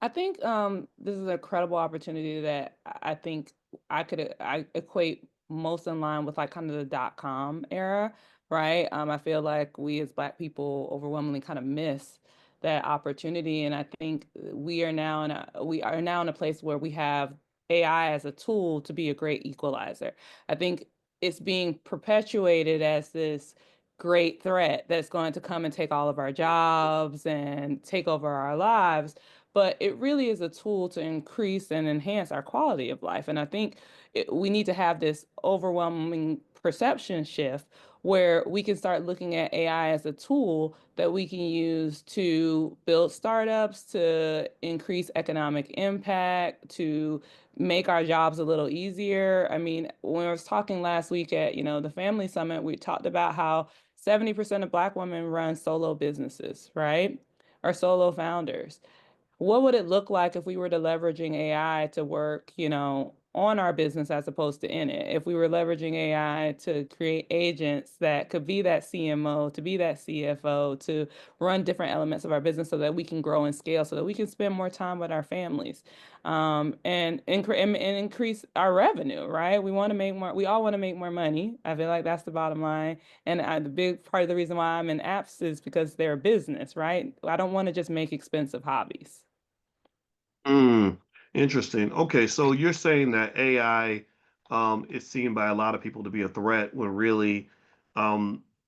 I think this is an incredible opportunity that I think I equate most in line with like kind of the .com era, right? I feel like we as Black people overwhelmingly kind of miss that opportunity, and I think we are now in a place where we have AI as a tool to be a great equalizer. I think it's being perpetuated as this great threat that's going to come and take all of our jobs and take over our lives, but it really is a tool to increase and enhance our quality of life. And I think we need to have this overwhelming perception shift where we can start looking at AI as a tool that we can use to build startups, to increase economic impact, to make our jobs a little easier. I mean, when I was talking last week at, the Family Summit, we talked about how 70% of Black women run solo businesses, right? Or solo founders. What would it look like if we were to leveraging AI to work, on our business as opposed to in it? If we were leveraging AI to create agents that could be that CMO, to be that CFO, to run different elements of our business so that we can grow and scale, so that we can spend more time with our families, and increase our revenue, right? We want to make more, we all want to make more money. I feel like that's the bottom line. And the big part of the reason why I'm in apps is because they're a business, right? I don't want to just make expensive hobbies. Mm, interesting. Okay, so you're saying that AI is seen by a lot of people to be a threat when really,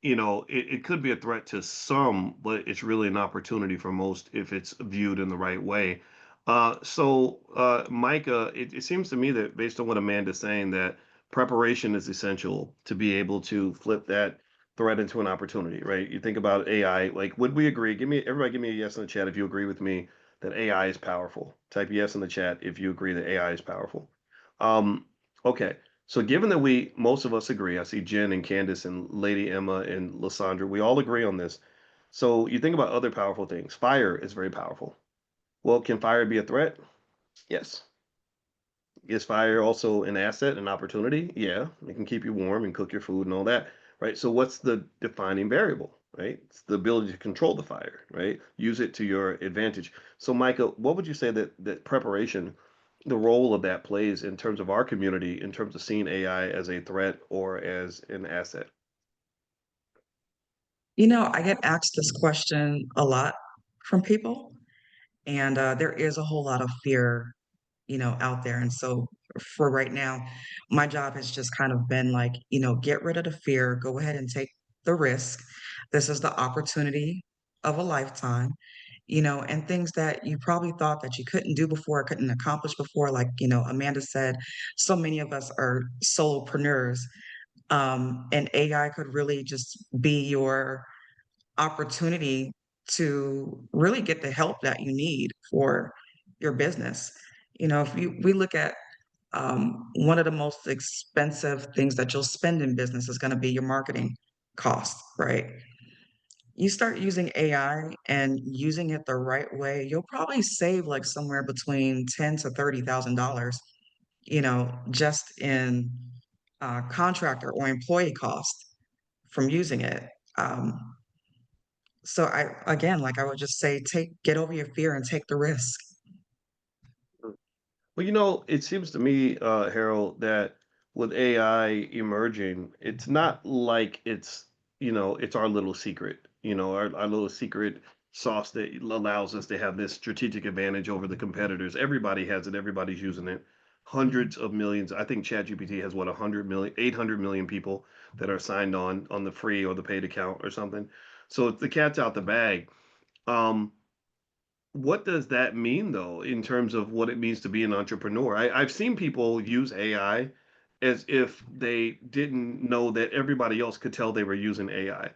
it could be a threat to some, but it's really an opportunity for most if it's viewed in the right way. Micah, it seems to me that based on what Amanda's saying, that preparation is essential to be able to flip that threat into an opportunity, right? You think about AI, like, would we agree? Everybody give me a yes in the chat if you agree with me that AI is powerful. Type yes in the chat if you agree that AI is powerful. Um, okay. So given that most of us agree, I see Jen and Candace and Lady Emma and Lysandra, we all agree on this. So you think about other powerful things. Fire is very powerful. Well, can fire be a threat? Yes. Is fire also an asset, an opportunity? Yeah, it can keep you warm and cook your food and all that, right? So what's the defining variable, right? It's the ability to control the fire, right? Use it to your advantage. So Micah, what would you say that preparation, the role of that plays in terms of our community, in terms of seeing AI as a threat or as an asset? I get asked this question a lot from people, and there is a whole lot of fear, out there. And so for right now, my job has just kind of been like, get rid of the fear, go ahead and take the risk. This is the opportunity of a lifetime, and things that you probably thought that you couldn't do before, couldn't accomplish before. Like, Amanda said, so many of us are solopreneurs, and AI could really just be your opportunity to really get the help that you need for your business. If we look at one of the most expensive things that you'll spend in business is going to be your marketing costs, right? You start using AI and using it the right way, you'll probably save like somewhere between ten to $30,000, just in contractor or employee cost from using it. Um, So again, like I would just say, get over your fear and take the risk. Well, it seems to me, Harold, that with AI emerging, it's not like it's our little secret, our little secret sauce that allows us to have this strategic advantage over the competitors. Everybody has it, everybody's using it. Hundreds of millions. I think ChatGPT has what, 100 million, 800 million people that are signed on the free or the paid account or something. So the cat's out the bag. Um, what does that mean though, in terms of what it means to be an entrepreneur? I've seen people use AI as if they didn't know that everybody else could tell they were using AI.